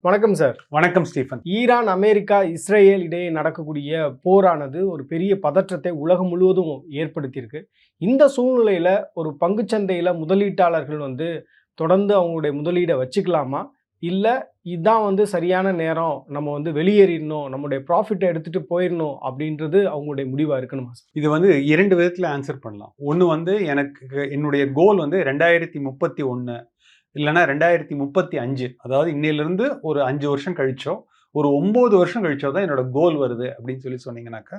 வணக்கம் சார். வணக்கம் Stephen. Iran, America, Israel இடையே நடக்கக்கூடிய போரானது ஒரு பெரிய பதற்றத்தை உலகம் முழுவதும் ஏற்படுத்தியிருக்கு. இந்த சூழ்நிலையில ஒரு பங்குச்சந்தையில முதலீட்டாளர்கள் தொடர்ந்து அவங்களுடைய முதலீட வச்சுக்கலாமா? இல்ல இதான் சரியான நேரம், நம்ம வெளியேறிடணும், நம்முடைய ப்ராஃபிட்ட எடுத்துட்டு போயிரணும் அப்படின்றது அவங்களுடைய முடிவா இருக்கணுமா சார்? இது 2 விதத்துல ஆன்சர் பண்ணலாம். ஒண்ணு எனக்கு என்னுடைய கோல் 2031 இல்லைன்னா 2035, அதாவது இன்னையிலிருந்து ஒரு 5 வருஷம் கழிச்சோ ஒரு 9 வருஷம் கழிச்சோ தான் என்னோட கோல் வருது அப்படின்னு சொன்னீங்கன்னாக்கா,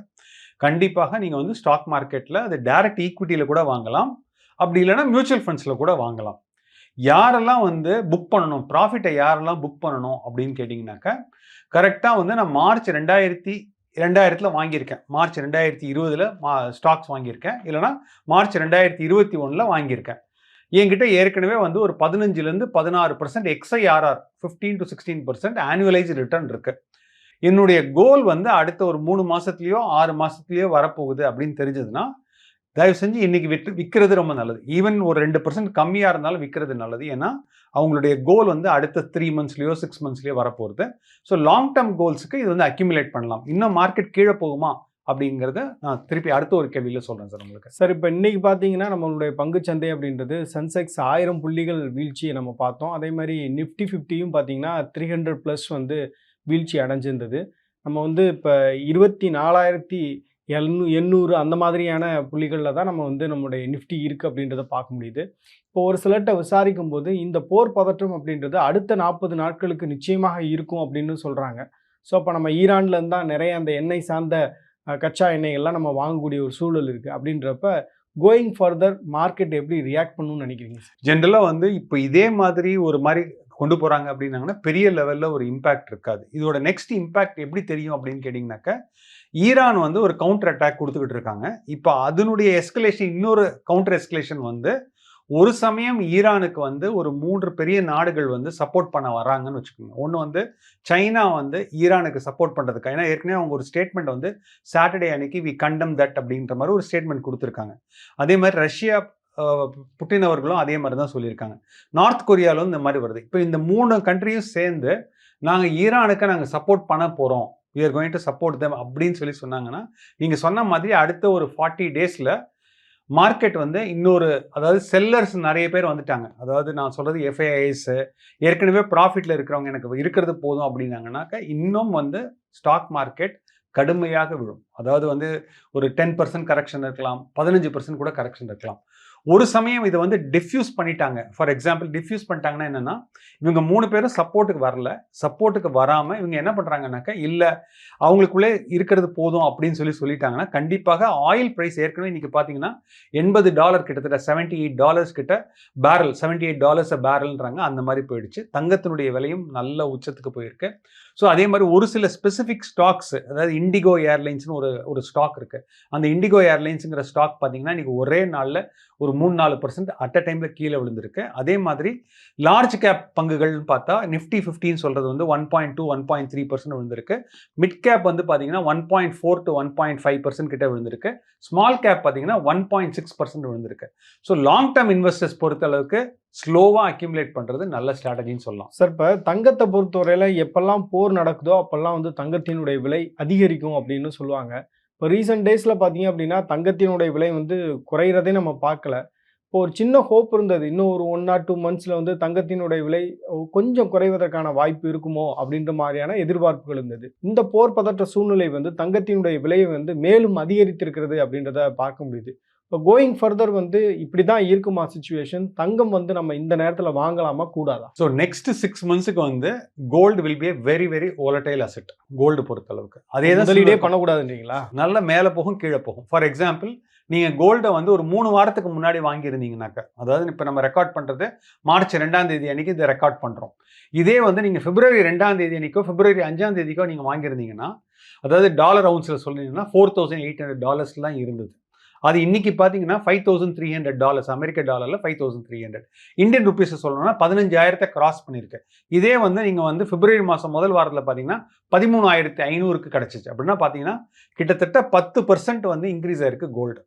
கண்டிப்பாக நீங்க ஸ்டாக் மார்க்கெட்ல அது டைரக்ட் ஈக்விட்டியில கூட வாங்கலாம். அப்படி இல்லைன்னா மியூச்சுவல் ஃபண்ட்ஸ்ல கூட வாங்கலாம். யாரெல்லாம் புக் பண்ணணும், ப்ராஃபிட்டை யாரெல்லாம் புக் பண்ணணும் அப்படின்னு கேட்டிங்கனாக்கா, கரெக்டாக நான் மார்ச் 2000ல் வாங்கியிருக்கேன். மார்ச் 2020ல் ஸ்டாக்ஸ் வாங்கியிருக்கேன். இல்லைனா மார்ச் 2021ல் வாங்கியிருக்கேன். என்கிட்ட ஏற்கனவே ஒரு 15லேருந்து 16% XIRR 15 to 16% ஆனுவலைஸ் ரிட்டர்ன் இருக்கு. என்னுடைய கோல் அடுத்த ஒரு 3 மாசத்துலயோ 6 மாசத்துலயோ வரப்போகுது அப்படின்னு தெரிஞ்சதுன்னா, தயவு செஞ்சு இன்னைக்கு விற்கிறது ரொம்ப நல்லது. ஈவன் ஒரு 2% கம்மியாக இருந்தாலும் விற்கிறது நல்லது. ஏன்னா அவங்களுடைய கோல் அடுத்த 3 மந்த்ஸ்லயோ 6 மந்த்ஸ்லயோ வரப்போகுது. ஸோ லாங் டேர்ம் கோல்ஸுக்கு இது அக்யூமுலேட் பண்ணலாம். இன்னும் மார்க்கெட் கீழே போகுமா அப்படிங்கிறத நான் திருப்பி அடுத்த ஒரு கேள்வியில் சொல்கிறேன் சார் உங்களுக்கு. சார், இப்போ இன்னைக்கு பார்த்தீங்கன்னா நம்மளுடைய பங்குச்சந்தை அப்படின்றது சென்செக்ஸ் 1000 புள்ளிகள் வீழ்ச்சியை நம்ம பார்த்தோம். அதே மாதிரி நிஃப்டி 50யும் பார்த்தீங்கன்னா 300+ வீழ்ச்சி அடைஞ்சிருந்தது. நம்ம இப்போ 24,800 அந்த மாதிரியான புள்ளிகளில் தான் நம்முடைய நிஃப்டி இருக்குது அப்படின்றத பார்க்க முடியுது. இப்போ ஒரு சிலர்கிட்ட விசாரிக்கும் போது இந்த போர் பதற்றம் அப்படின்றது அடுத்த 40 நாட்களுக்கு நிச்சயமாக இருக்கும் அப்படின்னு சொல்கிறாங்க. ஸோ அப்போ நம்ம ஈரான்லேருந்து தான் நிறைய அந்த எண்ணெய் சார்ந்த கச்சா எண்ணெய்கள்லாம் நம்ம வாங்கக்கூடிய ஒரு சூழல் இருக்குது. அப்படின்றப்ப கோயிங் ஃபர்தர் மார்க்கெட் எப்படி ரியாக்ட் பண்ணணும்னு நினைக்கிறீங்க சார்? ஜென்ரலாக இப்போ இதே மாதிரி ஒரு மாதிரி கொண்டு போகிறாங்க அப்படின்னாங்கன்னா பெரிய லெவலில் ஒரு இம்பேக்ட் இருக்காது. இதோட நெக்ஸ்ட் இம்பேக்ட் எப்படி தெரியும் அப்படின்னு கேட்டிங்கனாக்கா, ஈரான் ஒரு கவுண்டர் அட்டாக் கொடுத்துக்கிட்டு இருக்காங்க. இப்போ அதனுடைய எஸ்கலேஷன், இன்னொரு கவுண்டர் எஸ்கலேஷன் ஒரு சமயம் ஈரானுக்கு ஒரு 3 பெரிய நாடுகள் சப்போர்ட் பண்ண வராங்கன்னு வச்சுக்கோங்க. ஒன்று சைனா ஈரானுக்கு சப்போர்ட் பண்ணுறதுக்கு, ஏன்னா ஏற்கனவே அவங்க ஒரு ஸ்டேட்மெண்ட் சாட்டர்டே அன்னைக்கு வி கண்டம் தட் அப்படின்ற மாதிரி ஒரு ஸ்டேட்மெண்ட் கொடுத்துருக்காங்க. அதே மாதிரி ரஷ்யா புட்டின் அவர்களும் அதே மாதிரி தான் சொல்லியிருக்காங்க. நார்த் கொரியாவில் இந்த மாதிரி வருது. இப்போ இந்த 3 கண்ட்ரியும் சேர்ந்து நாங்கள் ஈரானுக்கு நாங்கள் சப்போர்ட் பண்ண போகிறோம், we are going to support them அப்படின்னு சொன்னாங்கன்னா, நீங்கள் சொன்ன மாதிரி அடுத்த ஒரு 40 டேஸில் மார்க்கெட் இன்னொரு, அதாவது செல்லர்ஸ் நிறைய பேர் வந்துட்டாங்க. அதாவது நான் சொல்கிறது எஃப்ஐஐஸ், ஏற்கனவே ப்ராஃபிட்டில் இருக்கிறவங்க எனக்கு இருக்கிறது போதும் அப்படின்னாங்கனாக்கா இன்னும் ஸ்டாக் மார்க்கெட் கடுமையாக விழும். அதாவது ஒரு 10% கரெக்ஷன் இருக்கலாம், 15% கூட கரெக்ஷன் இருக்கலாம். ஒரு சமயம் இதை டிஃப்யூஸ் பண்ணிட்டாங்க. ஃபார் எக்ஸாம்பிள் டிஃப்யூஸ் பண்ணிட்டாங்கன்னா என்னென்னா, இவங்க 3 பேரும் சப்போர்ட்டுக்கு வரல. சப்போர்ட்டுக்கு வராமல் இவங்க என்ன பண்ணுறாங்கனாக்கா, இல்லை அவங்களுக்குள்ளே இருக்கிறது போதும் அப்படின்னு சொல்லிட்டாங்கன்னா, கண்டிப்பாக ஆயில் ப்ரைஸ் ஏற்கனவே இன்றைக்கி பார்த்தீங்கன்னா $80 கிட்டத்தட்ட $78 கிட்ட பேரல், $78 பேரல்ன்றாங்க. அந்த மாதிரி போயிடுச்சு. தங்கத்தினுடைய விலையும் நல்ல உச்சத்துக்கு போயிருக்கு. ஸோ அதே மாதிரி ஒரு சில ஸ்பெசிஃபிக் ஸ்டாக்ஸ், அதாவது இண்டிகோ ஏர்லைன்ஸ்னு ஒரு ஸ்டாக் இருக்குது. அந்த இண்டிகோ ஏர்லைன்ஸுங்கிற ஸ்டாக் பார்த்தீங்கன்னா இன்றைக்கி ஒரே நாளில் ஒரு 3-4% அட் அ டைமில் கீழே விழுந்திருக்கு. அதே மாதிரி லார்ஜ் கேப் பங்குகள்னு பார்த்தா நிஃப்டி 50 சொல்கிறது 1.2 1.3% விழுந்திருக்கு. மிட் கேப் பார்த்தீங்கன்னா 1.4 to 1.5% கிட்ட விழுந்திருக்கு. ஸ்மால் கேப் பார்த்தீங்கன்னா 1.6% விழுந்திருக்கு. ஸோ லாங் டேர்ம் இன்வெஸ்டர்ஸ் பொறுத்த அளவுக்கு ஸ்லோவாக அக்யூமுலேட் பண்ணுறது நல்ல ஸ்ட்ராட்டஜின்னு சொல்லலாம். சார், இப்போ தங்கத்தை பொறுத்தவரையில் எப்பெல்லாம் போர் நடக்குதோ அப்போல்லாம் தங்கத்தினுடைய விலை அதிகரிக்கும் அப்படின்னு சொல்லுவாங்க. இப்போ ரீசெண்ட் டேஸில் பார்த்தீங்க அப்படின்னா தங்கத்தினுடைய விலை குறையிறதே நம்ம பார்க்கல. இப்போ ஒரு சின்ன ஹோப் இருந்தது, இன்னும் ஒரு 1 or 2 monthஸில் தங்கத்தினுடைய விலை கொஞ்சம் குறைவதற்கான வாய்ப்பு இருக்குமோ அப்படின்ற மாதிரியான எதிர்பார்ப்புகள் இருந்தது. இந்த போர் பதற்ற சூழ்நிலை தங்கத்தினுடைய விலையை மேலும் அதிகரித்திருக்கிறது அப்படின்றத பார்க்க முடியுது. இப்போ கோயிங் ஃபர்தர் இப்படி தான் இருக்குமா சிச்சுவேஷன்? தங்கம் நம்ம இந்த நேரத்தில் வாங்கலாமா கூடாதா? ஸோ நெக்ஸ்ட் 6 monthsக்கு gold will be a very very volatile asset. Gold பொறுத்த அளவுக்கு அதே தான் முதலீடே பண்ணக்கூடாதுன்றீங்களா? நல்ல மேலே போகும் கீழே போகும். ஃபார் எக்ஸாம்பிள், நீங்கள் கோல்டை ஒரு 3 வாரத்துக்கு முன்னாடி வாங்கியிருந்தீங்கனாக்கா, அதாவது இப்போ நம்ம ரெக்கார்ட் பண்ணுறது மார்ச் 2ஆம் தேதி அன்னைக்கு இதை ரெக்கார்ட் பண்ணுறோம். இதே நீங்கள் பிப்ரவரி 2ஆம் தேதி அன்னைக்கோ பிப்ரவரி 5ஆம் தேதிக்கோ நீங்கள் வாங்கியிருந்தீங்கன்னா, அதாவது டாலர் அவுன்ஸில் சொன்னீங்கன்னா $4,800 இருந்தது. அது இன்னைக்கு பார்த்தீங்கன்னா $5,300, அமெரிக்க டாலரில் 5,300. இந்தியன் ருபீஸை சொல்லணும்னா 15,000 கிராஸ் பண்ணியிருக்கு. இதே நீங்கள் பிப்ரவரி மாதம் முதல் வாரத்தில் பார்த்தீங்கன்னா 13,500க்கு கிடச்சிச்சு. அப்படின்னா பார்த்தீங்கன்னா கிட்டத்தட்ட 10% இன்க்ரீஸ் ஆயிருக்கு கோல்டு.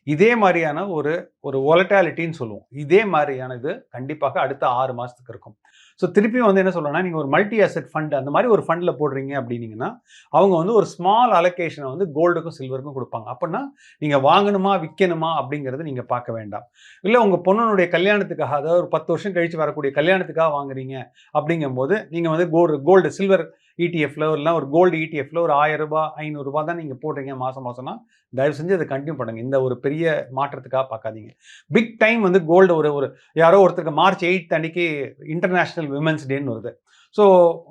இதே மாதிரியான ஒரு ஒரு வொலட்டாலிட்டின்னு சொல்லுவோம். இதே மாதிரியான இது கண்டிப்பாக அடுத்த 6 மாசத்துக்கு இருக்கும். ஸோ திருப்பியும் வந்து என்ன சொல்லணும்னா, நீங்க ஒரு மல்டி அசெட் ஃபண்ட் அந்த மாதிரி ஒரு ஃபண்ட்ல போடுறீங்க அப்படின்னீங்கன்னா, அவங்க வந்து ஒரு ஸ்மால் அலோகேஷனை வந்து கோல்டுக்கும் சில்வருக்கும் கொடுப்பாங்க. அப்படின்னா நீங்க வாங்கணுமா, விற்கணுமா அப்படிங்கிறது நீங்க பார்க்க வேண்டாம். இல்ல உங்க பொண்ணுனுடைய கல்யாணத்துக்காக, அதாவது ஒரு 10 வருஷம் கழிச்சு வரக்கூடிய கல்யாணத்துக்காக வாங்குறீங்க அப்படிங்கும்போது, நீங்க வந்து கோல்டு சில்வர் இடிஎஃப்ல இல்ல ஒரு கோல்டு இடிஎஃப்ல ஒரு ரூ. 1000 ரூ. 500 தான் நீங்க போடுறீங்க மாசம் மாசம்னா, தயவு செஞ்சு அதை கண்டினியூ பண்ணுங்க. இந்த ஒரு பெரிய மாற்றத்துக்காக பார்க்காதீங்க. பிக் டைம் வந்து கோல்டு ஒரு ஒரு யாரோ ஒருத்தருக்கு மார்ச் 8 அன்னைக்கு இன்டர்நேஷனல் விமென்ஸ் டேன்னு வருது. ஸோ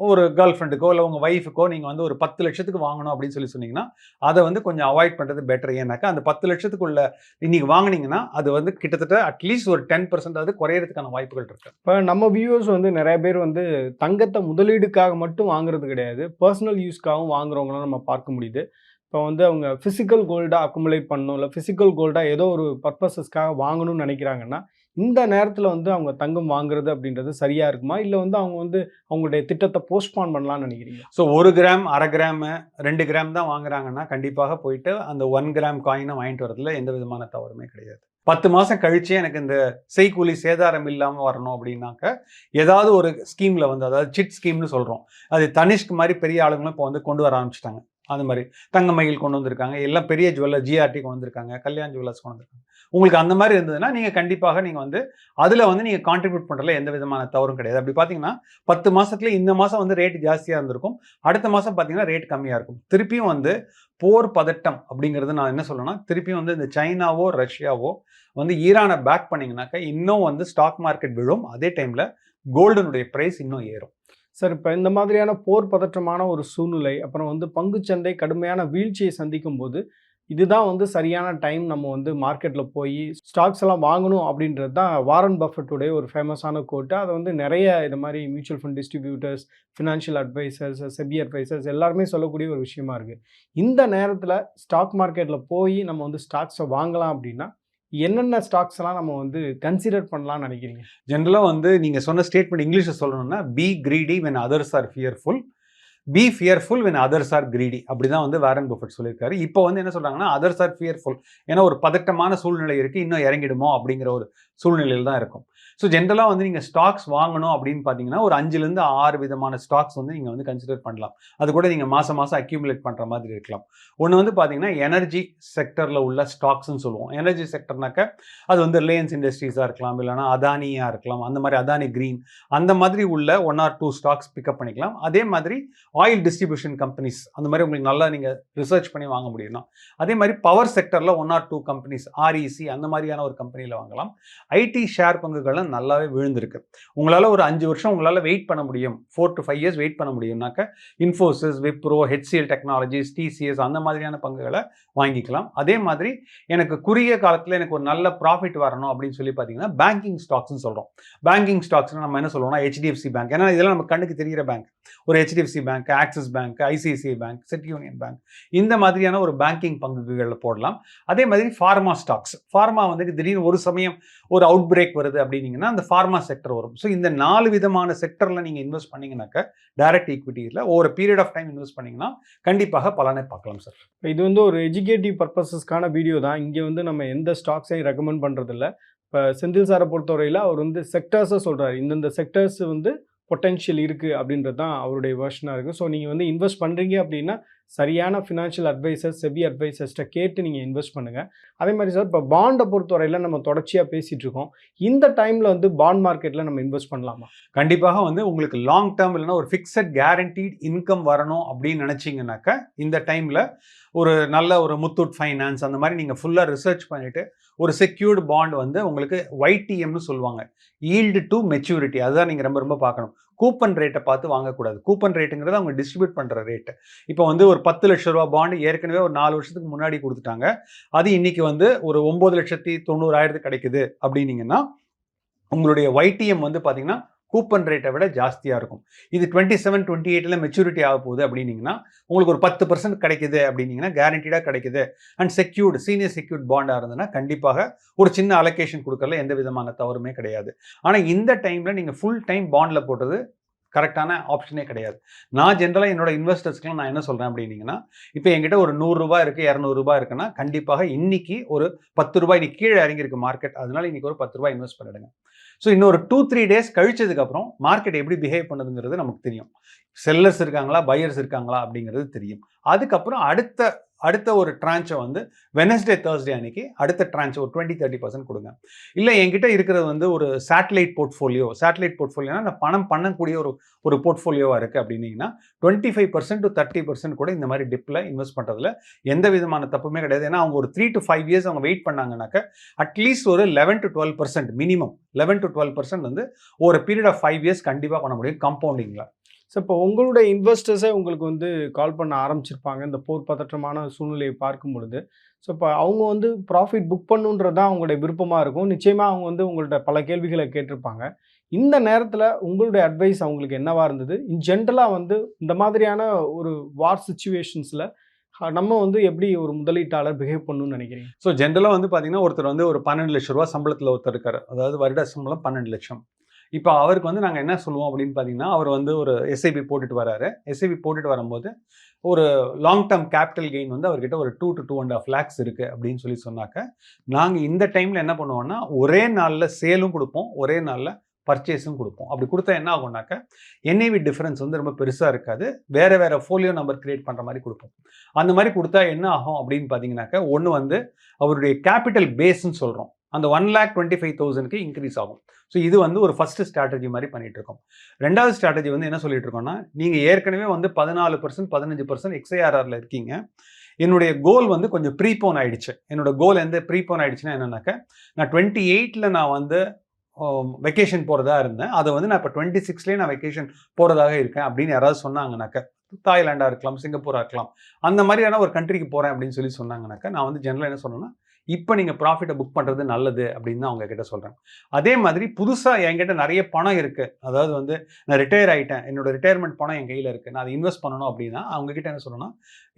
ஒரு கேர்ள் ஃப்ரெண்டுக்கோ இல்லை உங்கள் ஒய்ஃபுக்கோ நீங்கள் வந்து ஒரு 10 லட்சத்துக்கு வாங்கணும் அப்படின்னு சொன்னீங்கன்னா, அதை வந்து கொஞ்சம் அவாய்ட் பண்ணுறது பெட்டர். ஏன்னாக்கா அந்த 10 லட்சத்துக்குள்ள இன்னைக்கு வாங்கினீங்கன்னா அது வந்து கிட்டத்தட்ட அட்லீஸ்ட் ஒரு 10% குறையறதுக்கான வாய்ப்புகள் இருக்கு. இப்போ நம்ம வியூவர்ஸ் வந்து நிறைய பேர் வந்து தங்கத்தை முதலீடுக்காக மட்டும் வாங்குறது கிடையாது, பர்சனல் யூஸ்க்காகவும் வாங்குறவங்களும் நம்ம பார்க்க முடியுது. இப்போ வந்து அவங்க ஃபிசிக்கல் கோல்டாக அக்குமுலேட் பண்ணணும், இல்லை ஃபிசிக்கல் கோல்டாக ஏதோ ஒரு பர்பஸஸ்க்காக வாங்கணும்னு நினைக்கிறாங்கன்னா, இந்த நேரத்தில் வந்து அவங்க தங்கம் வாங்குறது அப்படின்றது சரியா இருக்குமா, இல்லை வந்து அவங்க வந்து அவங்களுடைய திட்டத்தை போஸ்ட்பான் பண்ணலாம்னு நினைக்கிறீங்க? ஸோ 1 கிராம், 1/2 கிராம், 2 கிராம் தான் வாங்குறாங்கன்னா கண்டிப்பாக போயிட்டு அந்த 1 கிராம் காயினை வாங்கிட்டு வரதுல எந்த விதமான தவறுமே கிடையாது. 10 மாதம் கழிச்சு எனக்கு இந்த செய்கூலி சேதாரம் இல்லாமல் வரணும் அப்படின்னாக்க ஏதாவது ஒரு ஸ்கீமில் வந்து, அதாவது சிட் ஸ்கீம்னு சொல்கிறோம், அது தனிஷ்க் மாதிரி பெரிய ஆளுங்களும் இப்போ வந்து கொண்டு வர ஆரம்பிச்சிட்டாங்க. அது மாதிரி தங்கமயில் கொண்டு வந்திருக்காங்க, எல்லாம் பெரிய ஜுவல்லர் ஜிஆர்டி கொண்டு வந்திருக்காங்க, கல்யாண் ஜுவல்லர்ஸ் கொண்டு வந்திருக்காங்க. உங்களுக்கு அந்த மாதிரி இருந்ததுன்னா நீங்கள் கண்டிப்பாக நீங்கள் வந்து அதில் வந்து நீங்கள் கான்ட்ரிபியூட் பண்ணுறதுல எந்த விதமான தவறும் கிடையாது. அப்படி பார்த்தீங்கன்னா 10 மாதத்துல இந்த மாதம் வந்து ரேட் ஜாஸ்தியாக இருந்திருக்கும், அடுத்த மாதம் பார்த்தீங்கன்னா ரேட் கம்மியாக இருக்கும். திருப்பியும் வந்து போர் பதட்டம் அப்படிங்கிறது நான் என்ன சொல்லணும்னா, திருப்பியும் வந்து இந்த சைனாவோ ரஷ்யாவோ வந்து ஈரானை பேக் பண்ணிங்கனாக்கா இன்னும் வந்து ஸ்டாக் மார்க்கெட் விழும், அதே டைமில் கோல்டனுடைய ப்ரைஸ் இன்னும் ஏறும். சார், இப்போ இந்த மாதிரியான போர் பதற்றமான ஒரு சூழ்நிலை, அப்புறம் வந்து பங்குச்சந்தை கடுமையான வீழ்ச்சியை சந்திக்கும் போது, இதுதான் வந்து சரியான டைம் நம்ம வந்து மார்க்கெட்டில் போய் ஸ்டாக்ஸ் எல்லாம் வாங்கணும் அப்படின்றது தான் வாரன் பஃபெட்டுடைய ஒரு ஃபேமஸான கோட்டு. அதை வந்து நிறைய இது மாதிரி mutual fund distributors, financial advisers, SEBI advisers எல்லாருமே சொல்லக்கூடிய ஒரு விஷயமா இருக்குது. இந்த நேரத்தில் ஸ்டாக் மார்க்கெட்டில் போய் நம்ம வந்து ஸ்டாக்ஸை வாங்கலாம் அப்படின்னா என்னென்ன ஸ்டாக்ஸ் எல்லாம் நம்ம வந்து கன்சிடர் பண்ணலாம்னு நினைக்கிறீங்க? ஜென்ரலாக வந்து நீங்கள் சொன்ன ஸ்டேட்மெண்ட் இங்கிலீஷில் சொல்லணும்னா, be greedy when others are fearful, be fearful when others are greedy. அப்படிதான் வந்து வாரன் பஃபெட் சொல்லியிருக்காரு. இப்போ வந்து என்ன சொல்றாங்கன்னா, அதர்ஸ் ஆர் ஃபியர்ஃபுல், ஏன்னா ஒரு பதட்டமான சூழ்நிலை இருக்கு, இன்னும் இறங்கிடுமோ அப்படிங்கிற ஒரு சூழ்நிலையில் தான் இருக்கும். ஸோ ஜென்ரலாக வந்து நீங்கள் ஸ்டாக்ஸ் வாங்கணும் அப்படின்னு பார்த்தீங்கன்னா ஒரு 5லேருந்து 6 விதமான ஸ்டாக்ஸ் வந்து நீங்கள் வந்து கன்சிடர் பண்ணலாம். அது கூட நீங்கள் மாதம் மாதம் அக்யூமுலேட் பண்ணுற மாதிரி இருக்கலாம். ஒன்று வந்து பார்த்தீங்கன்னா எனர்ஜி செக்டரில் உள்ள ஸ்டாக்ஸ்ன்னு சொல்லுவோம். எனர்ஜி செக்டர்னாக்க அது வந்து ரிலையன்ஸ் இண்டஸ்ட்ரீஸாக இருக்கலாம், இல்லைனா அதானியாக இருக்கலாம், அந்த மாதிரி அதானி கிரீன் அந்த மாதிரி உள்ள 1 or 2 ஸ்டாக்ஸ் பிக்கப் பண்ணிக்கலாம். அதே மாதிரி ஆயில் டிஸ்ட்ரிபியூஷன் கம்பெனிஸ் அந்த மாதிரி உங்களுக்கு நல்லா நீங்கள் ரிசர்ச் பண்ணி வாங்க முடியும்னா, அதே மாதிரி பவர் செக்டரில் 1 or 2 கம்பெனிஸ் ஆர்இசி அந்த மாதிரியான ஒரு கம்பெனியில் வாங்கலாம். ஐடி ஷேர் பங்குகளும் நல்லாவே விழுந்திருக்கு. உங்களால் ஒரு 5 வருஷம் உங்களால் வெயிட் பண்ண முடியும், 4 to 5 years வெயிட் பண்ண முடியும்னாக்க Infosys, Wipro, HCL Technologies, TCS அந்த மாதிரியான பங்குகளை வாங்கிக்கலாம். அதே மாதிரி எனக்கு குறுகிய காலத்தில் எனக்கு ஒரு நல்ல ப்ராஃபிட் வரணும் அப்படின்னு சொல்லி பார்த்தீங்கன்னா பேங்கிங் ஸ்டாக்ஸ்னு சொல்கிறோம். பேங்கிங் ஸ்டாக்ஸ்னு நம்ம என்ன சொல்லுவோம்னா ஹெச்டிஎஃப்சி பேங்க், ஏன்னா இதெல்லாம் நம்ம கண்ணுக்கு தெரிகிற பேங்க். ஒரு HDFC bank, axis bank, ICICI bank, city union bank, இந்த மாதிரியான ஒரு பேங்கிங் பங்குகளில் போடலாம். அதே மாதிரி ஃபார்மா ஸ்டாக்ஸ், ஃபார்மா வந்து திடீர்னு ஒரு சமயம் ஒரு அவுட் பிரேக் வருது அப்படின்னீங்கன்னா அந்த ஃபார்மா செக்டர் வரும். ஸோ இந்த 4 விதமான செக்டரில் நீங்கள் இன்வெஸ்ட் பண்ணீங்கன்னாக்க டைரக்ட் ஈக்விட்டியில் ஒரு பீரியட் ஆஃப் டைம் இன்வெஸ்ட் பண்ணீங்கன்னா கண்டிப்பாக பலனை பார்க்கலாம் சார். இது வந்து ஒரு எஜுகேட்டிவ் பர்பஸஸ்க்கான வீடியோ தான். இங்கே வந்து நம்ம எந்த ஸ்டாக்ஸையும் ரெக்கமெண்ட் பண்ணுறதில்ல. இப்போ செந்தில் சாரை பொறுத்தவரையில் அவர் வந்து செக்டர்ஸை சொல்கிறார், இந்தந்த செக்டர்ஸ் வந்து பொட்டென்ஷியல் இருக்குது அப்படின்றது தான் அவருடைய வெர்ஷனாக இருக்குது. ஸோ நீங்கள் வந்து இன்வெஸ்ட் பண்ணுறீங்க அப்படின்னா சரியான ஃபினான்ஷியல் அட்வைசர்ஸ், செபி அட்வைசர்ஸ்ட்டை கேட்டு நீங்கள் இன்வெஸ்ட் பண்ணுங்கள். அதே மாதிரி சார், இப்போ பாண்டை பொறுத்தவரையில் நம்ம தொடர்ச்சியாக பேசிகிட்டு இருக்கோம். இந்த டைமில் வந்து பாண்ட் மார்க்கெட்டில் நம்ம இன்வெஸ்ட் பண்ணலாமா? கண்டிப்பாக வந்து உங்களுக்கு லாங் டேர்ம் இல்லைன்னா ஒரு ஃபிக்ஸட் கேரண்டீட் இன்கம் வரணும் அப்படின்னு நினச்சிங்கனாக்கா இந்த டைமில் ஒரு நல்ல ஒரு முத்தூட் ஃபைனான்ஸ் அந்த மாதிரி நீங்கள் ஃபுல்லாக ரிசர்ச் பண்ணிவிட்டு ஒரு செக்யூர்டு பாண்ட் வந்து உங்களுக்கு YTMனு சொல்லுவாங்க, ஈல்டு டு மெச்சூரிட்டி, அதுதான் நீங்கள் ரொம்ப ரொம்ப பார்க்கணும். கூப்பன் ரேட்டை பார்த்து வாங்கக்கூடாது. கூப்பன் ரேட்டுங்கிறது அவங்க டிஸ்ட்ரிபியூட் பண்ணுற ரேட்டு. இப்போ வந்து ஒரு 10 லட்ச ரூபா பாண்டு ஏற்கனவே ஒரு 4 வருஷத்துக்கு முன்னாடி கொடுத்துட்டாங்க, அது இன்னைக்கு வந்து ஒரு 9,90,000 கிடைக்குது அப்படின்னீங்கன்னா உங்களுடைய YTM வந்து பார்த்தீங்கன்னா கூப்பன் ரேட்டை விட ஜாஸ்தியாக இருக்கும். இது 27, 28 மெச்சூரிட்டி ஆக போகுது அப்படின்னீங்கன்னா உங்களுக்கு ஒரு 10% கிடைக்குது அப்படின்னீங்கன்னா கேரண்டீடாக கிடைக்குது அண்ட் செக்யூர்டு சீனியர் செக்யூர்ட் பாண்டாக இருந்ததுன்னா கண்டிப்பாக ஒரு சின்ன அலோகேஷன் கொடுக்கறதுல எந்த விதமான தவறுமே கிடையாது. ஆனால் இந்த டைமில் நீங்கள் ஃபுல் டைம் பாண்டில் போட்டது கரெக்டான ஆப்ஷனே கிடையாது. நான் ஜென்ரலாக என்னோட இன்வெஸ்டர்ஸ்க்குலாம் நான் என்ன சொல்கிறேன் அப்படின்னீங்கன்னா, இப்போ என்கிட்ட ஒரு ₹100 இருக்குது, ₹200 இருக்குன்னா, கண்டிப்பாக இன்னைக்கு ஒரு ₹10 இன்னைக்கு கீழே இறங்கியிருக்கு மார்க்கெட். அதனால இன்னைக்கு ஒரு ₹10 இன்வெஸ்ட் பண்ணிடுங்க. ஸோ இன்னொரு 2-3 டேஸ் கழிச்சதுக்கப்புறம் மார்க்கெட் எப்படி பிஹேவ் பண்ணுதுங்கிறது நமக்கு தெரியும். செல்லர்ஸ் இருக்காங்களா, பையர்ஸ் இருக்காங்களா அப்படிங்கிறது தெரியும். அதுக்கப்புறம் அடுத்த ஒரு ட்ரான்ச்சை வந்து வெனஸ்டே, தர்ஸ்டே அன்னைக்கு அடுத்த ட்ரான்ச் ஒரு 20-30% கொடுங்க. இல்லை என்கிட்ட இருக்கிறது வந்து ஒரு சேட்டலைட் போர்ட்ஃபோலியோனா நான் பணம் பண்ணக்கூடிய ஒரு போர்ட்ஃபோலியோவாக இருக்குது அப்படின்னீங்கன்னா 25% to 30% கூட இந்த மாதிரி டிப்பில் இன்வெஸ்ட் பண்ணுறதுல எந்த விதமான தப்புமே கிடையாது. ஏன்னா அவங்க ஒரு 3 to 5 years அவங்க வெயிட் பண்ணாங்கன்னாக்க அட்லீஸ்ட் ஒரு 11 to 12% மினிமம் 11 to 12% வந்து ஒரு பீரியட் ஆஃப் 5 years கண்டிப்பாக பண்ண முடியும் கம்பவுண்டிங்கில். ஸோ இப்போ உங்களுடைய இன்வெஸ்டர்ஸே உங்களுக்கு வந்து கால் பண்ண ஆரம்பிச்சிருப்பாங்க இந்த போர் பதற்றமான சூழ்நிலையை பார்க்கும் பொழுது. ஸோ இப்போ அவங்க வந்து ப்ராஃபிட் புக் பண்ணுன்றது தான் அவங்களுடைய விருப்பமாக இருக்கும். நிச்சயமாக அவங்க வந்து உங்கள்ட்ட பல கேள்விகளை கேட்டிருப்பாங்க. இந்த நேரத்தில் உங்களுடைய அட்வைஸ் அவங்களுக்கு என்னவா இருந்தது? இன் ஜென்ரலாக வந்து இந்த மாதிரியான ஒரு வார் சிச்சுவேஷன்ஸில் நம்ம வந்து எப்படி ஒரு முதலீட்டாளர் பிஹேவ் பண்ணணும்னு நினைக்கிறீங்க? ஸோ ஜென்ரலாக வந்து பார்த்தீங்கன்னா ஒருத்தர் வந்து ஒரு ₹12 லட்சம் சம்பளத்தில் ஒருத்தர் இருக்காரு. அதாவது வருட சம்பளம் 12 லட்சம். இப்போ அவருக்கு வந்து நாங்கள் என்ன சொல்லுவோம் அப்படின்னு பார்த்தீங்கன்னா, அவர் வந்து ஒரு எஸ்ஐபி போட்டுட்டு வராரு. எஸ்ஐபி போட்டுட்டு வரும்போது ஒரு லாங் டேர்ம் கேபிட்டல் கெயின் வந்து அவர்கிட்ட ஒரு 2 to 2.5 lakhs இருக்குது அப்படின்னு சொன்னாக்க, நாங்கள் இந்த டைமில் என்ன பண்ணுவோம்னா ஒரே நாளில் சேலும் கொடுப்போம், ஒரே நாளில் பர்ச்சேஸும் கொடுப்போம். அப்படி கொடுத்தா என்ன ஆகும்னாக்க என்ஏவி டிஃபரன்ஸ் வந்து ரொம்ப பெருசாக இருக்காது. வேறு ஃபோலியோ நம்பர் கிரியேட் பண்ணுற மாதிரி கொடுப்போம். அந்த மாதிரி கொடுத்தா என்ன ஆகும் அப்படின்னு பார்த்தீங்கன்னாக்க, ஒன்று வந்து அவருடைய கேபிட்டல் பேஸ்ன்னு சொல்கிறோம், அந்த 1,25,000க்கு இன்க்ரீஸ் ஆகும். ஸோ இது வந்து ஒரு ஃபர்ஸ்ட் ஸ்ட்ராட்டஜி மாதிரி பண்ணிட்டு இருக்கோம். ரெண்டாவது ஸ்ட்ராட்டஜி வந்து என்ன சொல்லிட்டு இருக்கோம்னா, நீங்கள் ஏற்கனவே வந்து 14% 15% XIRRல இருக்கீங்க. என்னுடைய கோல் வந்து கொஞ்சம் ப்ரீபோன் ஆயிடுச்சு. என்னோட கோல் ப்ரீபோன் ஆயிடுச்சுன்னா என்னன்னாக்க, நான் 28ல நான் வந்து வெக்கேஷன் போகிறதா இருந்தேன். அதை வந்து நான் இப்போ 26லேயே நான் வெக்கேஷன் போகிறதாக இருக்கேன் அப்படின்னு யாராவது சொன்னாங்கனாக்க, தாய்லாண்டாக இருக்கலாம், சிங்கப்பூராக இருக்கலாம், அந்த மாதிரியான ஒரு கண்ட்ரிக்கு போகிறேன் அப்படின்னு சொன்னாங்கனாக்கா, நான் வந்து ஜென்ரலாக என்ன சொன்னேன்னா, இப்போ நீங்கள் ப்ராஃபிட்டை புக் பண்ணுறது நல்லது அப்படின்னு தான் அவங்க கிட்ட சொல்கிறேன். அதே மாதிரி புதுசாக என்கிட்ட நிறைய பணம் இருக்குது, அதாவது வந்து நான் ரிட்டையர் ஆகிட்டேன், என்னோட ரிட்டையர்மெண்ட் பணம் என் கையில் இருக்குது, நான் அதை இன்வெஸ்ட் பண்ணணும் அப்படின்னா அவங்க கிட்ட என்ன சொல்லணும்னா,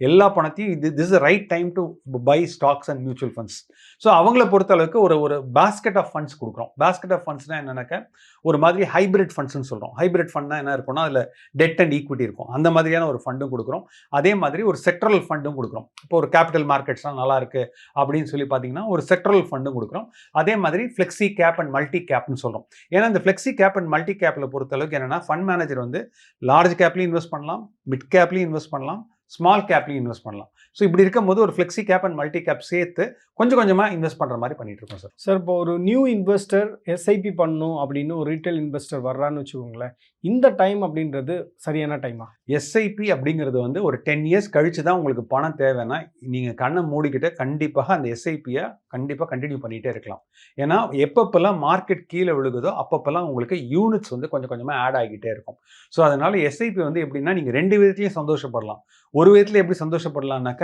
எல்லா பணத்தையும் this is right time to buy stocks and mutual funds. So அவங்கள பொறுத்த அளவுக்கு ஒரு பேஸ்கெட் ஆஃப் ஃபண்ட்ஸ் கொடுக்குறோம். பேஸ்கெட் ஆஃப் ஃபண்ட்ஸ்னால் என்னன்னாக்க, ஒரு மாதிரி ஹைபிரிட் ஃபண்ட்ஸ்ன்னு சொல்கிறோம். ஹைபிரிட் ஃபண்ட்னா என்ன இருக்கும்னா, அதில் டெட் அண்ட் ஈக்விட்டி இருக்கும். அந்த மாதிரியான ஒரு ஃபண்டும் கொடுக்குறோம். அதே மாதிரி ஒரு செக்டரல் ஃபண்டும் கொடுக்குறோம். இப்போ ஒரு கேபிட்டல் மார்க்கெட்ஸ்லாம் நல்லா இருக்குது அப்படின்னு பார்த்தீங்கன்னா ஒரு செக்டரல் ஃபண்டும் கொடுக்குறோம். அதே மாதிரி ஃப்ளெக்ஸி கேப் அண்ட் மல்டி கேப்னு சொல்கிறோம். ஏன்னா இந்த ஃப்ளெக்ஸி கேப் அண்ட் மல்டி கேப்பில் பொறுத்தளவுக்கு என்னென்னா, ஃபண்ட் மேனேஜர் வந்து லார்ஜ் கேப்லையும் இன்வெஸ்ட் பண்ணலாம், மிட் கேப்லையும் இன்வெஸ்ட் பண்ணலாம், ஸ்மால் கேப்லையும் இன்வெஸ்ட் பண்ணலாம். ஸோ இப்படி இருக்கும்போது ஒரு flexi gap and multi cap சேர்த்து கொஞ்சம் கொஞ்சமாக இன்வெஸ்ட் பண்ணுற மாதிரி பண்ணிட்டு இருக்கோம் சார். சார் இப்போ ஒரு நியூ இன்வெஸ்டர் எஸ்ஐபி பண்ணணும் அப்படின்னு ஒரு ரீட்டைல் இன்வெஸ்டர் வர்றான்னு வச்சுக்கோங்களேன், இந்த டைம் அப்படின்றது சரியான டைமா? எஸ்ஐபி அப்படிங்கிறது வந்து ஒரு 10 years கழிச்சு தான் உங்களுக்கு பணம் தேவைன்னா, நீங்கள் கண்ணை மூடிக்கிட்டு கண்டிப்பாக அந்த எஸ்ஐபியை கண்டிப்பாக கண்டினியூ பண்ணிகிட்டே இருக்கலாம். ஏன்னா எப்பப்பெல்லாம் மார்க்கெட் கீழே விழுகுதோ அப்பப்பெல்லாம் உங்களுக்கு யூனிட்ஸ் வந்து கொஞ்சம் கொஞ்சமாக ஆட் ஆகிட்டே இருக்கும். ஸோ அதனால எஸ்ஐபி வந்து எப்படின்னா, நீங்கள் 2 விதத்துலையும் சந்தோஷப்படலாம். ஒரு விதத்தில் எப்படி சந்தோஷப்படலாம்னாக்க,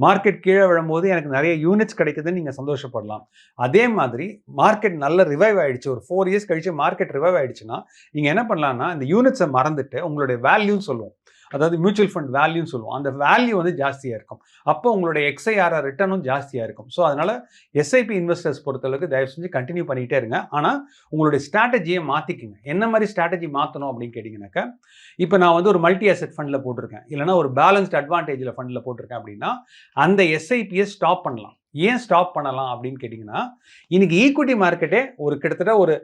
மார்க்கெட் கீழே விழும்போது எனக்கு நிறைய யூனிட்ஸ் கிடைக்குதுன்னு நீங்கள் சந்தோஷப்படலாம். அதே மாதிரி மார்க்கெட் நல்ல ரிவைவ் ஆகிடுச்சு, ஒரு 4 years கழிச்சு மார்க்கெட் ரிவைவ் ஆகிடுச்சுன்னா நீங்கள் என்ன பண்ணலாம்னா, இந்த யூனிட்ஸை மறந்துட்டு உங்களுடைய வேல்யூன்னு சொல்லுவோம், அதாவது மியூச்சுவல் ஃபண்ட் வேல்யூன்னு சொல்லுவோம், அந்த வேல்யூ வந்து ஜாஸ்தியாக இருக்கும். அப்போ உங்களுடைய XIRR ரிட்டர்னும் ஜாஸ்தியாக இருக்கும். ஸோ அதனால் எஸ்ஐபி இன்வெஸ்டர்ஸ் பொறுத்தளவுக்கு தயவு செஞ்சு கண்டினியூ பண்ணிகிட்டே இருங்க. ஆனால் உங்களுடைய ஸ்ட்ராட்டஜியை மாற்றிக்குங்க. என்ன மாதிரி ஸ்ட்ராட்டஜி மாற்றணும் அப்படின்னு கேட்டிங்கனாக்கா, இப்போ நான் வந்து ஒரு மல்டி அசெட் ஃபண்டில் போட்டிருக்கேன், இல்லைனா ஒரு பேலன்ஸ்ட் அட்வான்டேஜில் ஃபண்டில் போட்டிருக்கேன் அப்படின்னா, அந்த எஸ்ஐபியை ஸ்டாப் பண்ணலாம். ஏன் ஸ்டாப் பண்ணலாம் அப்படின்னு கேட்டிங்கன்னா, இன்றைக்கி ஈக்விட்டி மார்க்கெட்டே ஒரு கிட்டத்தட்ட ஒரு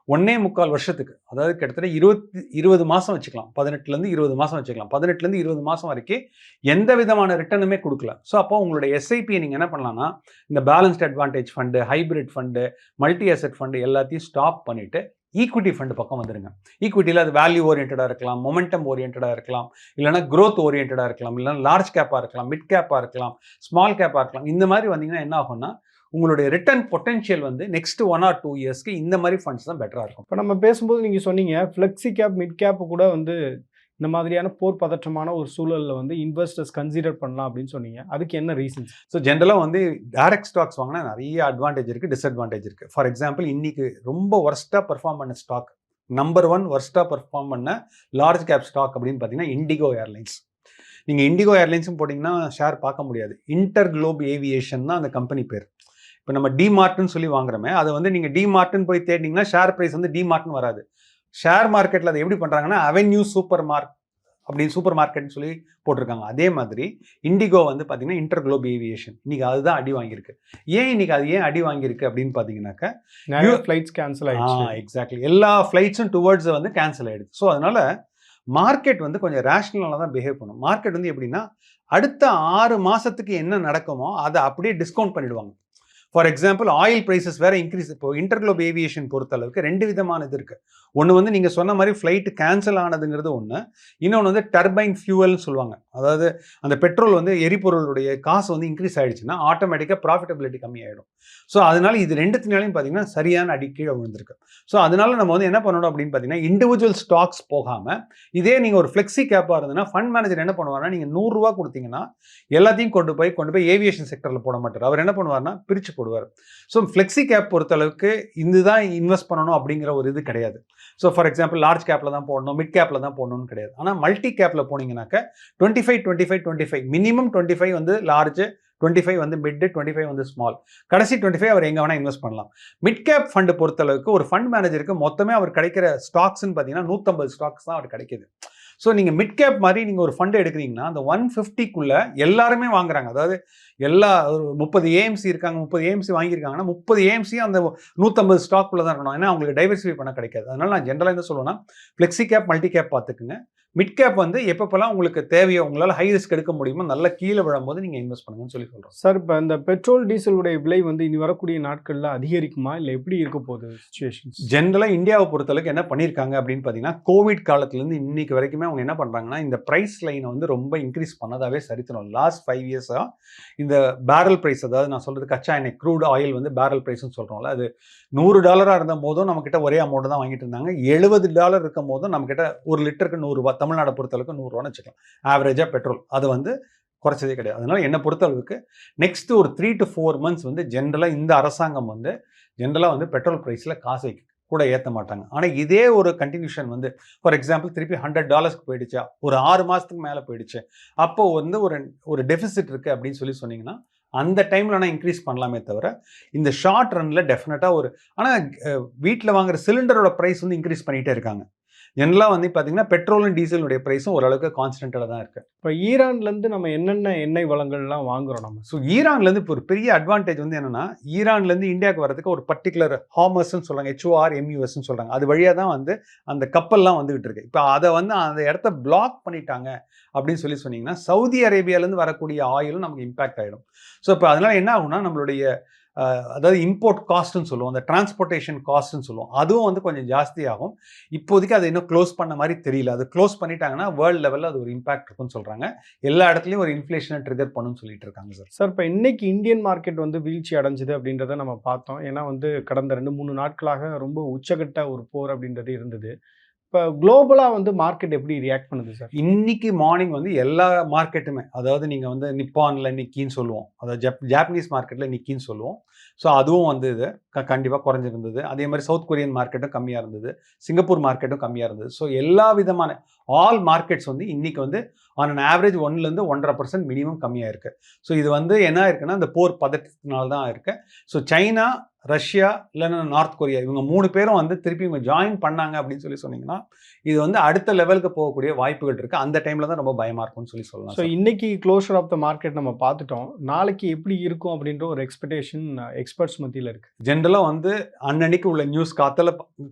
1.25 வருஷத்துக்கு, அதாவது கிட்டத்தட்ட 20 மாதம் வச்சுக்கலாம், 18லேருந்து 20 மாதம் வச்சுக்கலாம், 18லேருந்து 20 மாதம் வரைக்கும் எந்த விதமான ரிட்டர்னுமே கொடுக்கல. ஸோ அப்போ உங்களுடைய எஸ்ஐபியை நீங்கள் என்ன பண்ணலாம்னா, இந்த balanced advantage fund, hybrid fund, multi asset fund எல்லாத்தையும் ஸ்டாப் பண்ணிவிட்டு ஈக்விட்டி ஃபண்டு பக்கம் வந்துடுங்க. ஈக்விட்டியில் அது வேல்யூ ஓரியன்டாக இருக்கலாம், மொமெண்டம் ஓரியன்டாக இருக்கலாம், இல்லைனா க்ரோத் ஓரியன்டாக இருக்கலாம், இல்லைனா லார்ஜ் கேப்பாக இருக்கலாம், மிட் கேப்பாக இருக்கலாம், ஸ்மால் கேப்பாக இருக்கலாம். இந்த மாதிரி வந்தீங்கன்னா என்ன ஆகும்னா, உங்களுடைய ரிட்டர்ன் பொட்டன்ஷியல் வந்து நெக்ஸ்ட் 1 or 2 இயர்ஸ்க்கு இந்த மாதிரி ஃபண்ட்ஸ் தான் பெட்டராக இருக்கும். இப்போ நம்ம பேசும்போது நீங்கள் சொன்னீங்க ஃப்ளெக்ஸி கேப், மிட் கேப் கூட வந்து இந்த மாதிரியான போர் பதற்றமான ஒரு சூழலில் வந்து இன்வெஸ்டர்ஸ் கன்சிடர் பண்ணலாம் அப்படின்னு சொன்னீங்க. அதுக்கு என்ன ரீசன்ஸ்? ஸோ ஜென்ரலாக வந்து டைரக்ட் ஸ்டாக்ஸ் வாங்கினா நிறைய அட்வான்டேஜ் இருக்குது, டிஸ்அட்வான்டேஜ் இருக்குது. ஃபார் எக்ஸாம்பிள், இன்னைக்கு ரொம்ப ஒர்ஸ்ட்டாக பெர்ஃபார்ம் பண்ண ஸ்டாக், நம்பர் 1 ஒர்ஸ்ட்டாக பெர்ஃபார்ம் பண்ண லார்ஜ் கேப் ஸ்டாக் அப்படின்னு பார்த்தீங்கன்னா இண்டிகோ ஏர்லைன்ஸ். நீங்கள் இண்டிகோ ஏர்லைன்ஸும் போட்டிங்கன்னா ஷேர் பார்க்க முடியாது. இன்டர் குளோப் ஏவியேஷன் தான் அந்த கம்பெனி பேர். இப்போ நம்ம டிமார்ட்னு சொல்லி வாங்குறோமே, அதை வந்து நீங்கள் டிமார்ட்னு போய் தேடினீங்கன்னா ஷேர் ப்ரைஸ் வந்து டிமார்ட்னு வராது, ஷேர் மார்க்கெட்டில் அதை எப்படி பண்ணுறாங்கன்னா அவென்யூ சூப்பர் மார்க்கெட்னு சொல்லி போட்டிருக்காங்க. அதே மாதிரி இண்டிகோ வந்து பார்த்தீங்கன்னா இன்டர் குளோப் ஏவியேஷன் இன்னைக்கு அதுதான் அடி வாங்கியிருக்கு. இன்னைக்கு அது ஏன் அடி வாங்கியிருக்கு அப்படின்னு பார்த்தீங்கன்னாக்கா நிறைய ஃப்ளைட்ஸ் கேன்சல் ஆயிடுச்சு. எக்ஸாக்ட்லி எல்லா ஃப்ளைட்ஸும் டுவர்ட்ஸ் வந்து கேன்சல் ஆயிடுச்சு. ஸோ அதனால மார்க்கெட் வந்து கொஞ்சம் ரேஷனலாக தான் பிஹேவ் பண்ணும். மார்க்கெட் வந்து எப்படின்னா அடுத்த 6 மாதத்துக்கு என்ன நடக்குமோ அதை அப்படியே டிஸ்கவுண்ட் பண்ணிடுவாங்க. ஃபார் எக்ஸாம்பிள் ஆயில் ப்ரைஸஸ் வேற இன்க்ரீஸ். இப்போ இன்டர்குளோப் ஏவியேஷன் பொறுத்த அளவுக்கு 2 விதமான இது இருக்கு. ஒன்று வந்து நீங்கள் சொன்ன மாதிரி ஃப்ளைட் கேன்சல் ஆனதுங்கிறது ஒன்று, இன்னொன்று வந்து டர்பைன் ஃபியூவல்னு சொல்லுவாங்க. அதாவது அந்த பெட்ரோல் வந்து எரிபொருளுடைய காசு வந்து இன்க்ரீஸ் ஆயிடுச்சுன்னா ஆட்டோமேட்டிக்காக ப்ராஃபிட்டபிலிட்டி கம்மியாயிடும். ஸோ அதனால இது ரெண்டுத்தினாலையும் பார்த்தீங்கன்னா சரியான அடி கீழே விழுந்திருக்கு. ஸோ அதனால நம்ம வந்து என்ன பண்ணணும் அப்படின்னு பார்த்தீங்கன்னா இண்டிவிஜுவல் ஸ்டாக்ஸ் போகாமல் இதே நீங்கள் ஒரு ஃப்ளெக்ஸி கேப்பாக இருந்ததுன்னா ஃபண்ட் மேனேஜர் என்ன பண்ணுவார்னா நீங்கள் 100 ரூபா கொடுத்தீங்கன்னா எல்லாத்தையும் கொண்டு போய் ஏவியேஷன் செக்டரில் போட மாட்டார். அவர் என்ன பண்ணுவார்னா பிரித்து போடுவார். ஸோ ஃப்ளெக்ஸி கேப் பொறுத்த அளவுக்கு இதுதான் இன்வெஸ்ட் பண்ணணும் அப்படிங்கிற ஒரு இது கிடையாது. ஸோ ஃபார் எக்ஸாம்பிள் லார்ஜ் கேப்பில் தான் போடணும், மிட் கேப்பில் தான் போடணும்னு கிடையாது. ஆனால் மல்டி கேப்பில் போனீங்கன்னாக்க 25 மினிமம் 25 வந்து லார்ஜ், 25 வந்து மிட், 25 வந்து ஸ்மால், கடைசி 25 அவர் எங்கே வேணால் இன்வெஸ்ட் பண்ணலாம். மிட் கேப் ஃபண்டு பொறுத்தளவுக்கு ஒரு ஃபண்ட் மேனேஜருக்கு மொத்தமே அவர் கிடைக்கிற ஸ்டாக்ஸ்ன்னு பார்த்தீங்கன்னா 150 ஸ்டாக்ஸ் தான் அவர் கிடைக்கிது. ஸோ நீங்கள் மிட் கேப் மாதிரி நீங்கள் ஒரு ஃபண்டு எடுக்கிறீங்கன்னா அந்த 150க்குள்ளே எல்லாருமே வாங்குறாங்க. அதாவது எல்லா ஒரு 30 ஏஎம்சி இருக்காங்க, 30 ஏஎம்சி வாங்கியிருக்காங்கன்னா 30 ஏஎம்சி அந்த 150 ஸ்டாக்குள்ளே தான் இருக்கணும். ஏன்னா அவங்களுக்கு டைவர்சிஃபை பண்ண கிடைக்காது. அதனால நான் ஜென்ரலாக என்ன சொல்லுவேன்னா ஃப்ளெக்ஸி கேப், மல்டி கேப் பார்த்துக்குங்க. மிட் கேப் வந்து எப்பப்பெல்லாம் உங்களுக்கு தேவையோ உங்களால் ஹை ரிஸ்க் எடுக்க முடியுமோ நல்லா கீழே விழும்போது நீங்கள் இன்வெஸ்ட் பண்ணுங்கன்னு சொல்லி சொல்கிறோம். சார், இப்போ இந்த பெட்ரோல் டீசலுடைய விலை வந்து இனி வரக்கூடிய நாட்களில் அதிகரிக்குமா இல்லை எப்படி இருக்க போகுது சிச்சுவேஷன்? ஜென்ரலாக இந்தியாவை பொறுத்தளவுக்கு என்ன பண்ணியிருக்காங்க அப்படின்னு பார்த்தீங்கன்னா கோவிட் காலத்துலேருந்து இன்னைக்கு வரைக்குமே அவங்க என்ன பண்ணுறாங்கன்னா இந்த ப்ரைஸ் லைனை வந்து ரொம்ப இன்க்ரீஸ் பண்ணதாவே சரித்திரம். லாஸ்ட் 5 இயர்ஸாக இந்த பேரல் ப்ரைஸ், அதாவது நான் சொல்கிறது கச்சா எண்ணெய் க்ரூட் ஆயில் வந்து பேரல் ப்ரைஸ்னு சொல்கிறோம்ல, அது $100 இருந்த போதும் நம்மக்கிட்ட ஒரே அமௌண்ட் தான் வாங்கிட்டு இருந்தாங்க. $70 இருக்கும் போதும் நம்மக்கிட்ட ஒரு லிட்டருக்கு 100 ரூபா, தமிழ்நாடு பொறுத்தளவுக்கு 100 ரூபான்னு வச்சுக்கலாம் ஆவரேஜாக பெட்ரோல். அது வந்து குறைச்சதே கிடையாது. அதனால் என்னை பொறுத்தளவுக்கு நெக்ஸ்ட் ஒரு 3 to 4 months வந்து ஜென்ரலாக இந்த அரசாங்கம் வந்து ஜென்ரலாக வந்து பெட்ரோல் ப்ரைஸில் காசை கூட ஏற்ற மாட்டாங்க. ஆனால் இதே ஒரு கண்டினியூஷன் வந்து ஃபார் எக்ஸாம்பிள் திருப்பி $100 போயிடுச்சா, ஒரு 6 மாதத்துக்கு மேலே போயிடுச்சு, அப்போ வந்து ஒரு டெஃபிசிட் இருக்குது அப்படின்னு சொன்னீங்கன்னா அந்த டைமில் ஆனால் இன்க்ரீஸ் பண்ணலாமே தவிர இந்த ஷார்ட் ரனில் டெஃபினட்டாக ஆனால் வீட்டில் வாங்குற சிலிண்டரோட ப்ரைஸ் வந்து இன்க்ரீஸ் பண்ணிகிட்டே இருக்காங்க. ஜென்ரலாக வந்து பார்த்தீங்கன்னா பெட்ரோலும் டீசலுடைய ப்ரைஸும் ஓரளவுக்கு கான்ஸ்டன்டாக தான் இருக்குது. இப்போ ஈரான்லேருந்து நம்ம என்னென்ன எண்ணெய் வளங்கள்லாம் வாங்குறோம் நம்ம? ஸோ ஈரான்லேருந்து இப்போ ஒரு பெரிய அட்வான்டேஜ் வந்து என்னென்னா ஈரான்லேருந்து இந்தியாவுக்கு வரதுக்கு ஒரு பர்டிகுலர் ஹார்மஸ்ன்னு சொல்கிறாங்க, HORMUSன்னு சொல்கிறாங்க. அது வழியாக தான் வந்து அந்த கப்பல்லாம் வந்துகிட்டு இருக்கு. இப்போ அதை வந்து அந்த இடத்த பிளாக் பண்ணிட்டாங்க அப்படின்னு சொன்னீங்கன்னா சவுதி அரேபியாவிலேருந்து வரக்கூடிய ஆயிலும் நமக்கு இம்பாக்ட் ஆகிடும். ஸோ இப்போ அதனால் என்ன ஆகும்னா நம்மளுடைய அதாவது இம்போர்ட் காஸ்ட்னு சொல்லுவோம், அந்த டிரான்ஸ்போர்ட்டேஷன் காஸ்ட்னு சொல்லுவோம், அதுவும் வந்து கொஞ்சம் ஜாஸ்தி ஆகும். இப்போதைக்கு அதை இன்னும் க்ளோஸ் பண்ண மாதிரி தெரியல. அது க்ளோஸ் பண்ணிட்டாங்கன்னா வேர்ல்டு லெவலில் அது ஒரு இம்பாக்ட் இருக்குன்னு சொல்கிறாங்க. எல்லா இடத்துலையும் ஒரு இன்ஃப்ளேஷனை ட்ரிகர் பண்ணுன்னு சொல்லிட்டு இருக்காங்க சார். சார், இப்போ இன்னைக்கு இந்தியன் மார்க்கெட் வந்து வீழ்ச்சி அடைஞ்சுது அப்படின்றத நம்ம பார்த்தோம். ஏன்னா வந்து கடந்த 2-3 நாட்களாக ரொம்ப உச்சகட்ட ஒரு போர் அப்படின்றது இருந்தது. இப்போ குளோபலாக வந்து மார்க்கெட் எப்படி ரியாக்ட் பண்ணுது சார்? இன்னைக்கு மார்னிங் வந்து எல்லா மார்க்கெட்டுமே, அதாவது நீங்கள் வந்து நிப்பானில் நிக்கின்னு சொல்லுவோம், அதாவது ஜாப்பனீஸ் மார்க்கெட்டில் நிக்கின்னு சொல்லுவோம். ஸோ அதுவும் வந்து இது கண்டிப்பாக குறைஞ்சிருந்தது. அதே மாதிரி சவுத் கொரியன் மார்க்கெட்டும் கம்மியாக இருந்தது, சிங்கப்பூர் மார்க்கெட்டும் கம்மியாக இருந்தது. ஸோ எல்லா விதமான ஆல் மார்க்கெட்ஸ் வந்து இன்னைக்கு வந்து ஆன் அன் ஆவரேஜ் 1% 1.5% மினிமம் கம்மியாக இருக்குது. ஸோ இது வந்து என்ன இருக்குன்னா இந்த போர் பதட்டத்தினால தான் இருக்குது. ஸோ சைனா, ரஷ்யா இல்லைன்னா நார்த் கொரியா இவங்க 3 பேரும் வந்து திருப்பி இவங்க ஜாயின் பண்ணாங்க அப்படின்னு சொன்னீங்கன்னா இது வந்து அடுத்த லெவலுக்கு போகக்கூடிய வாய்ப்புகள் இருக்குது. அந்த டைமில் தான் ரொம்ப பயமாக இருக்கும்னு சொல்லலாம். ஸோ இன்னைக்கு க்ளோஷர் ஆஃப் த மார்க்கெட் நம்ம பார்த்துட்டோம். நாளைக்கு எப்படி இருக்கும் அப்படின்ற ஒரு எக்ஸ்பெக்டேஷன் எக்ஸ்பர்ட்ஸ் மத்தியில் இருக்குது. ஜென்ரலாக வந்து அன்னன்னைக்கு உள்ள நியூஸ்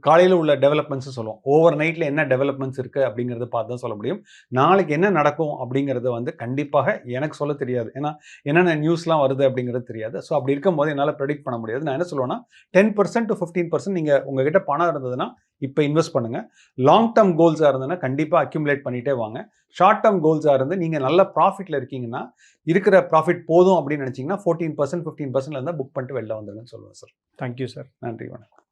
காலையில் உள்ள டெவலப்மெண்ட்ஸு சொல்லுவோம். ஓவர் நைட்டில் என்ன டெவலப்மெண்ட்ஸ் இருக்குது அப்படிங்கிறத பார்த்து தான் சொல்ல முடியும். நாளைக்கு என்ன நடக்கும் அப்படிங்கிறத வந்து கண்டிப்பாக எனக்கு சொல்ல தெரியாது. ஏன்னா என்னென்ன நியூஸ்லாம் வருது அப்படிங்கிறது தெரியாது. ஸோ அப்படி இருக்கும்போது என்னால் ப்ரெடிக்ட் பண்ண முடியாது. நான் என்ன சொல்லுவேன்னா 10% to 15% நீங்கள் உங்ககிட்ட பணம் இருந்ததுன்னா இப்போ இன்வெஸ்ட் பண்ணுங்கள். லாங் டேர்ம் கோல்ஸாக இருந்ததுன்னா கண்டிப்பாக அக்யூமுலேட் பண்ணிகிட்டே வாங்க. ஷார்ட் டேர்ம் கோல்ஸாக இருந்து நீங்கள் நல்ல ப்ராஃபிட்டில் இருக்கீங்கன்னா இருக்கிற ப்ராஃபிட் போதும் அப்படின்னு நினச்சிங்கன்னா 14% 15% இருந்தால் புக் பண்ணிட்டு வெளில வந்துடுங்கன்னு சொல்லுவேன் சார். Thank you sir. நன்றி, வணக்கம்.